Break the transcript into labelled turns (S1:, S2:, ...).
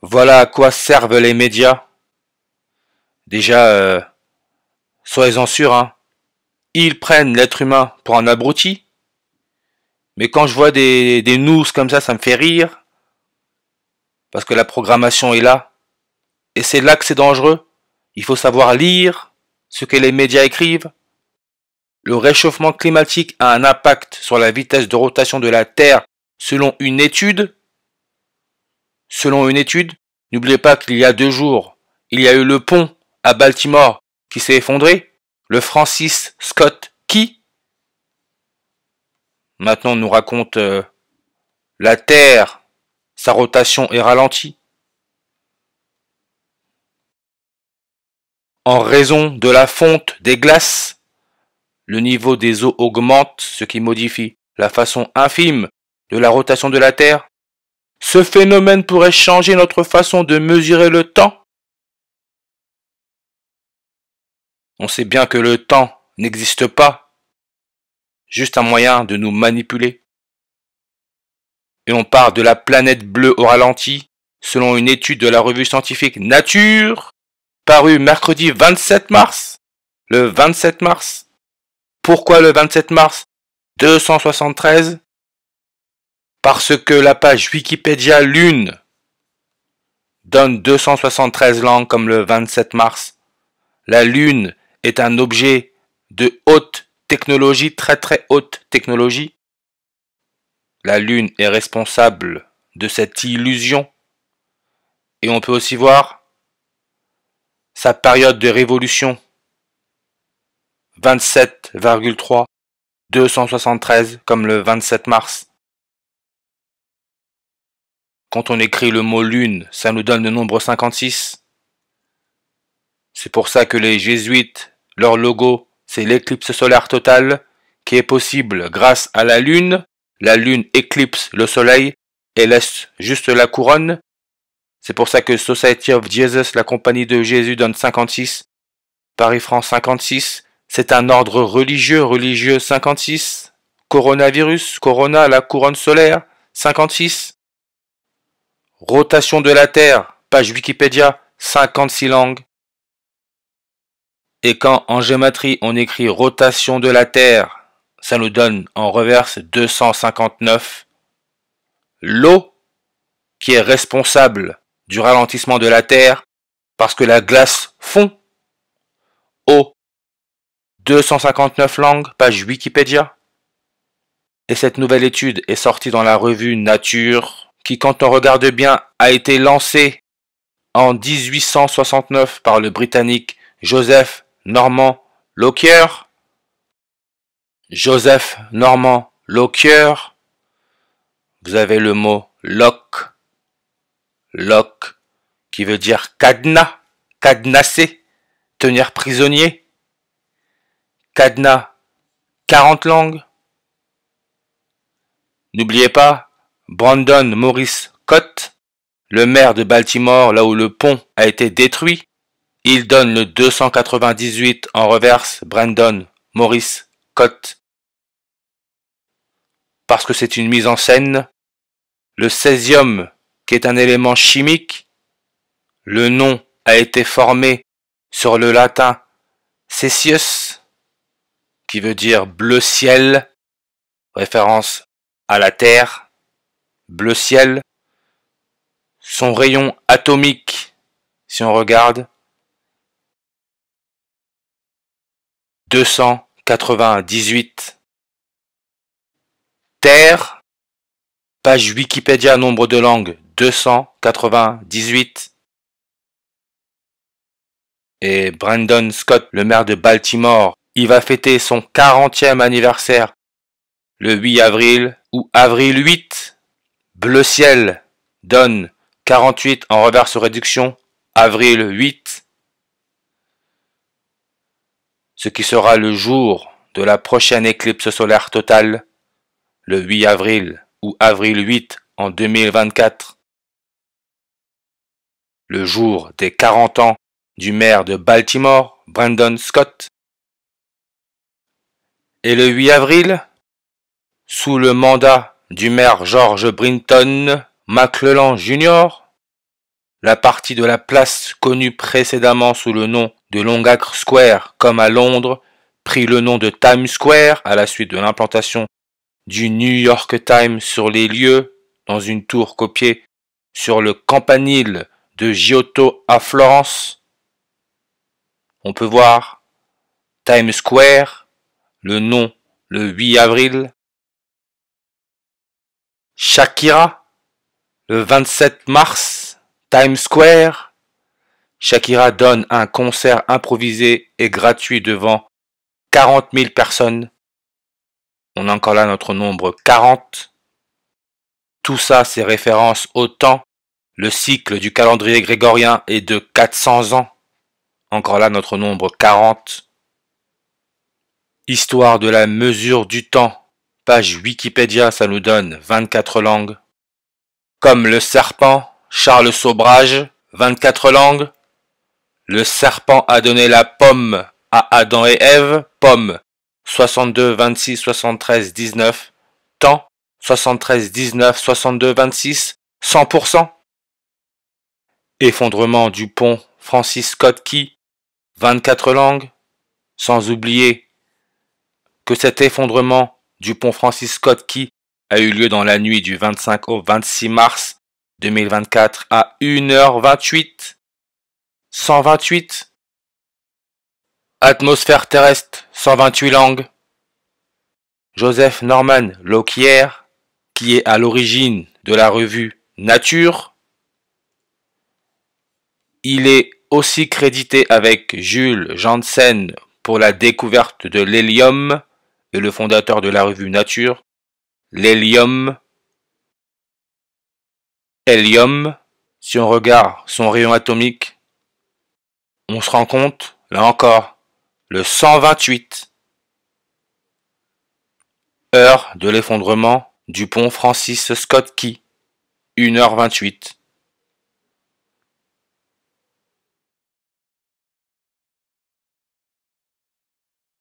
S1: Voilà à quoi servent les médias. Déjà, soyez-en sûrs, hein, ils prennent l'être humain pour un abruti. Mais quand je vois des news comme ça me fait rire. Parce que la programmation est là. Et c'est là que c'est dangereux. Il faut savoir lire ce que les médias écrivent. Le réchauffement climatique a un impact sur la vitesse de rotation de la Terre selon une étude. Selon une étude, n'oubliez pas qu'il y a 2 jours, il y a eu le pont à Baltimore qui s'est effondré. Le Francis Scott Key. Maintenant on nous raconte la Terre, sa rotation est ralentie. En raison de la fonte des glaces, le niveau des eaux augmente, ce qui modifie la façon infime de la rotation de la Terre. Ce phénomène pourrait changer notre façon de mesurer le temps. On sait bien que le temps n'existe pas, juste un moyen de nous manipuler. Et on part de la planète bleue au ralenti, selon une étude de la revue scientifique Nature, parue mercredi 27 mars. Le 27 mars. Pourquoi le 27 mars 273? Parce que la page Wikipédia Lune donne 273 langues comme le 27 mars. La Lune est un objet de haute technologie, très très haute technologie. La Lune est responsable de cette illusion. Et on peut aussi voir sa période de révolution. 27,3, 273 comme le 27 mars. Quand on écrit le mot lune, ça nous donne le nombre 56. C'est pour ça que les jésuites, leur logo, c'est l'éclipse solaire totale, qui est possible grâce à la lune. La lune éclipse le soleil et laisse juste la couronne. C'est pour ça que Society of Jesus, la compagnie de Jésus, donne 56. Paris-France 56. C'est un ordre religieux 56. Coronavirus, Corona, la couronne solaire 56. Rotation de la Terre, page Wikipédia, 56 langues. Et quand en géométrie on écrit rotation de la Terre, ça nous donne en reverse 259. L'eau, qui est responsable du ralentissement de la Terre, parce que la glace fond. Eau, 259 langues, page Wikipédia. Et cette nouvelle étude est sortie dans la revue Nature, qui, quand on regarde bien, a été lancée en 1869 par le Britannique Joseph Norman Lockyer. Joseph Norman Lockyer. Vous avez le mot lock, qui veut dire cadenas, cadenasser, tenir prisonnier. Cadenas, 40 langues. N'oubliez pas, Brandon Morris Scott, le maire de Baltimore, là où le pont a été détruit, il donne le 298 en reverse, Brandon Morris Scott. Parce que c'est une mise en scène. Le césium, qui est un élément chimique, le nom a été formé sur le latin cesius, qui veut dire bleu ciel, référence à la Terre, bleu ciel. Son rayon atomique, si on regarde, 298. Terre, page Wikipédia nombre de langues, 298. Et Brandon Scott, le maire de Baltimore, il va fêter son 40e anniversaire le 8 avril ou avril 8. Bleu ciel donne 48 en reverse réduction, avril 8. Ce qui sera le jour de la prochaine éclipse solaire totale, le 8 avril ou avril 8 en 2024. Le jour des 40 ans du maire de Baltimore, Brandon Scott. Et le 8 avril, sous le mandat du maire George Brinton McClellan Jr., La partie de la place connue précédemment sous le nom de Longacre Square, comme à Londres, prit le nom de Times Square à la suite de l'implantation du New York Times sur les lieux, dans une tour copiée sur le campanile de Giotto à Florence. On peut voir Times Square, le nom le 8 avril. Shakira, le 27 mars, Times Square. Shakira donne un concert improvisé et gratuit devant 40 000 personnes. On a encore là notre nombre 40. Tout ça, c'est référence au temps. Le cycle du calendrier grégorien est de 400 ans. Encore là, notre nombre 40. Histoire de la mesure du temps. Page Wikipédia, ça nous donne 24 langues. Comme le serpent, Charles Sobrage, 24 langues. Le serpent a donné la pomme à Adam et Ève, pomme 62, 26, 73, 19, temps 73, 19, 62, 26, 100%. Effondrement du pont Francis Scott Key, 24 langues, sans oublier que cet effondrement du pont Francis Scott Key a eu lieu dans la nuit du 25 au 26 mars 2024 à 1h28. 128. Atmosphère terrestre, 128 langues. Joseph Norman Lockyer, qui est à l'origine de la revue Nature. Il est aussi crédité avec Jules Janssen pour la découverte de l'hélium et le fondateur de la revue Nature. L'hélium. Hélium, si on regarde son rayon atomique, on se rend compte, là encore, le 128. Heure de l'effondrement du pont Francis Scott Key, 1h28.